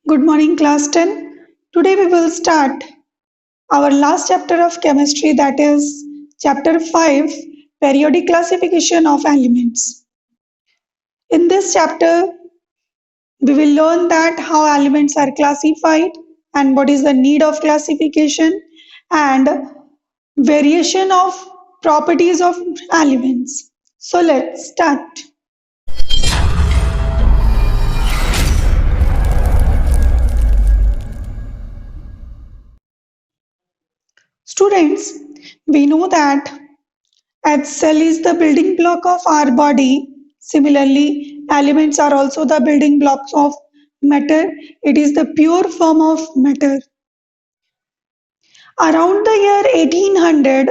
Good morning, class 10. Today we will start our last chapter of chemistry, that is chapter 5, periodic classification of elements. In this chapter, we will learn that how elements are classified and what is the need of classification and variation of properties of elements. So let's start. Students, we know that as cell is the building block of our body, similarly, elements are also the building blocks of matter. It is the pure form of matter. Around the year 1800,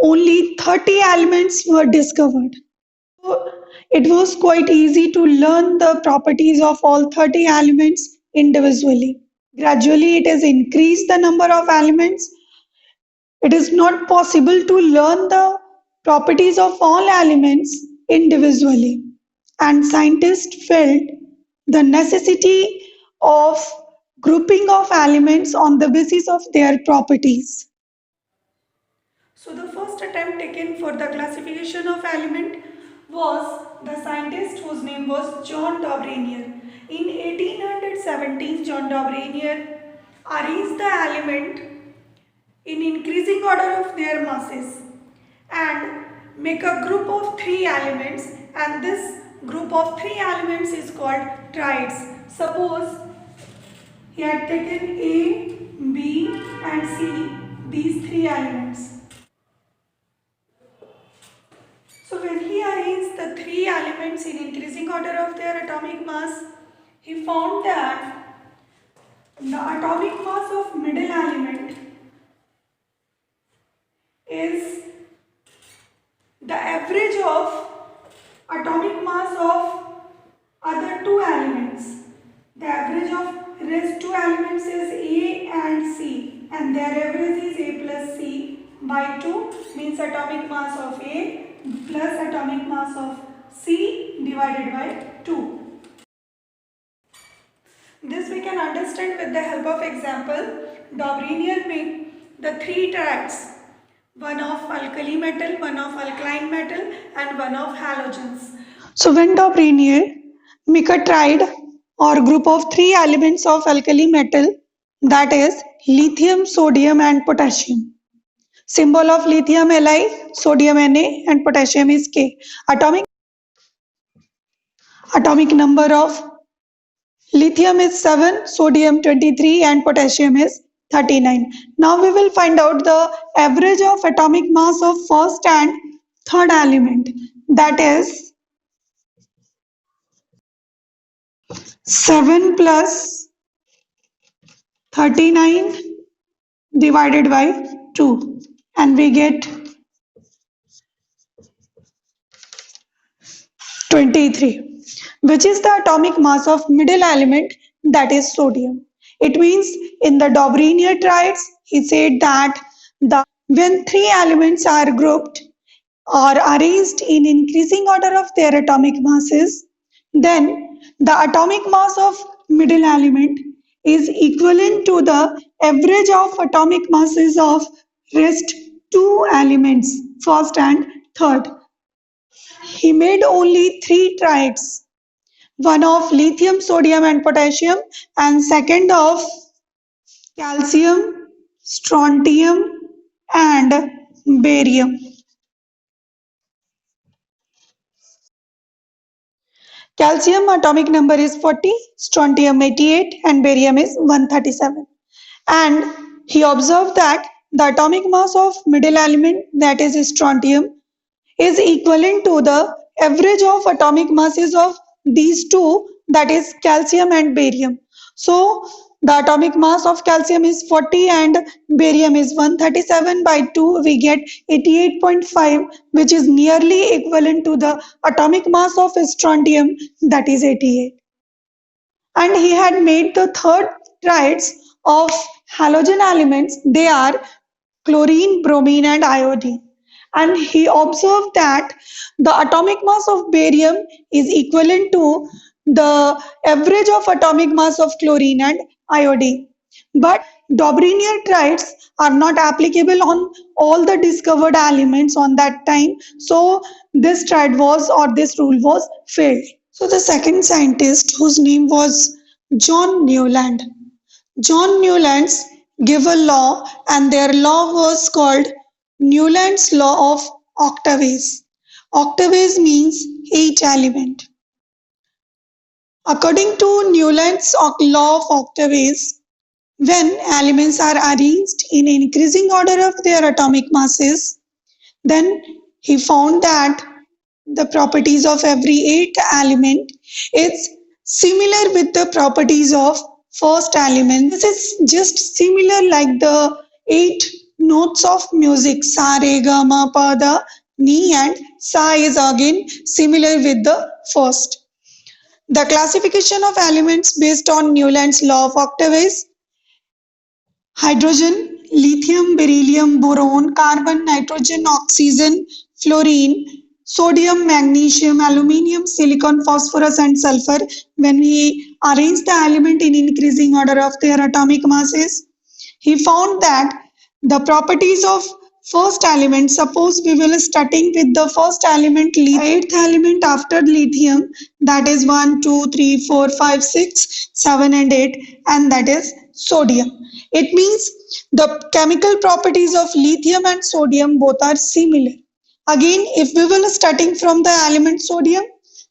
only 30 elements were discovered. It was quite easy to learn the properties of all 30 elements individually. Gradually, it has increased the number of elements. It is not possible to learn the properties of all elements individually, and scientists felt the necessity of grouping of elements on the basis of their properties. So the first attempt taken for the classification of element was the scientist whose name was John Daubrenier. In 1817, John Daubrenier arranged the element in increasing order of their masses and make a group of three elements, and this group of three elements is called triads. Suppose he had taken A, B and C, these three elements. So when he arranged the three elements in increasing order of their atomic mass, he found that the atomic mass of middle element is the average of atomic mass of other two elements. The average of rest two elements is A and C, and their average is A plus C by 2, means atomic mass of A plus atomic mass of C divided by 2. This we can understand with the help of example. Daubrenier made the three triads, one of alkali metal, one of alkaline metal and one of halogens. So when Daubrenier make a triad or group of three elements of alkali metal, that is lithium, sodium and potassium. Symbol of lithium Li, sodium Na and potassium is K. Atomic number of lithium is 7, sodium 23 and potassium is 39. Now we will find out the average of atomic mass of first and third element, that is 7 plus 39 divided by 2, and we get 23, which is the atomic mass of middle element, that is sodium. It means in the Daubrenier triads, he said that when three elements are grouped or arranged in increasing order of their atomic masses, then the atomic mass of middle element is equivalent to the average of atomic masses of rest two elements, first and third. He made only three triads, one of lithium, sodium and potassium, and second of calcium, strontium and barium. Calcium atomic number is 40, strontium 88 and barium is 137. And he observed that the atomic mass of middle element, that is strontium, is equivalent to the average of atomic masses of these two, that is calcium and barium. So the atomic mass of calcium is 40 and barium is 137, by 2 we get 88.5, which is nearly equivalent to the atomic mass of strontium, that is 88. And he had made the third triads of halogen elements. They are chlorine, bromine and iodine. And he observed that the atomic mass of barium is equivalent to the average of atomic mass of chlorine and iodine. But Dobrinier traits are not applicable on all the discovered elements on that time. So this trait was, or this rule was failed. So the second scientist, whose name was John Newland. John Newlands gave a law, and their law was called Newland's law of octaves. Octaves means eight element. According to Newland's law of octaves, when elements are arranged in increasing order of their atomic masses, then he found that the properties of every eighth element is similar with the properties of first element. This is just similar like the eight notes of music: sa, re, ga, ma, pa, da, ni, and sa is again similar with the first. The classification of elements based on Newland's law of octaves: hydrogen, lithium, beryllium, boron, carbon, nitrogen, oxygen, fluorine, sodium, magnesium, aluminium, silicon, phosphorus, and sulfur. When we arrange the element in increasing order of their atomic masses, he found that the properties of first element, suppose we will starting with the first element, eighth element after lithium, that is 1, 2, 3, 4, 5, 6, 7, and 8, and that is sodium. It means the chemical properties of lithium and sodium both are similar. Again, if we will starting from the element sodium,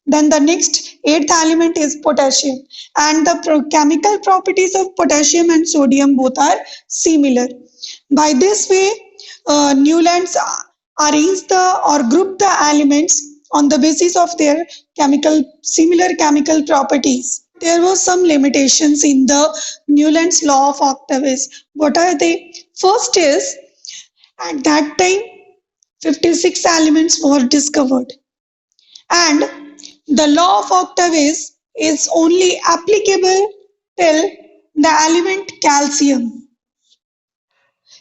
then the next eighth element is potassium, and the chemical properties of potassium and sodium both are similar. By this way, Newlands arranged the or grouped the elements on the basis of their similar chemical properties. There were some limitations in the Newland's law of octaves. What are they? First is, at that time 56 elements were discovered, and the law of octaves is only applicable till the element calcium.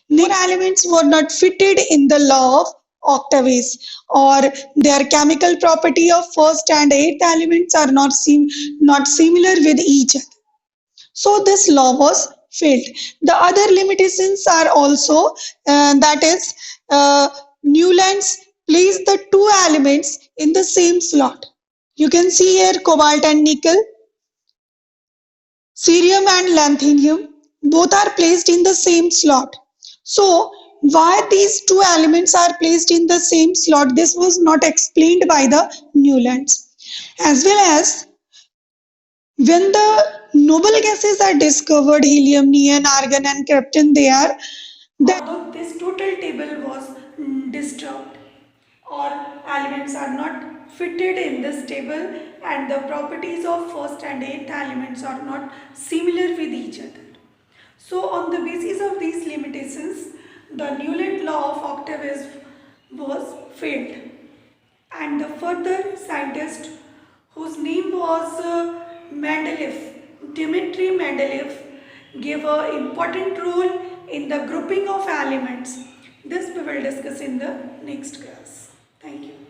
Newer elements were not fitted in the law of octaves, or their chemical property of first and eighth elements are not similar with each other. So this law was failed. The other limitations are also, that is, Newlands placed the two elements in the same slot. You can see here cobalt and nickel, cerium and lanthanum, both are placed in the same slot. So why these two elements are placed in the same slot, this was not explained by the Newlands. As well as, when the noble gases are discovered, helium, neon, argon, and krypton, they are then although this total table was disturbed, or elements are not fitted in this table, and the properties of first and eighth elements are not similar with each other. So on the basis of these limitations, the Newland law of octaves was failed, and the further scientist, whose name was Mendeleev, Dmitry Mendeleev, gave an important role in the grouping of elements. This we will discuss in the next class. Thank you.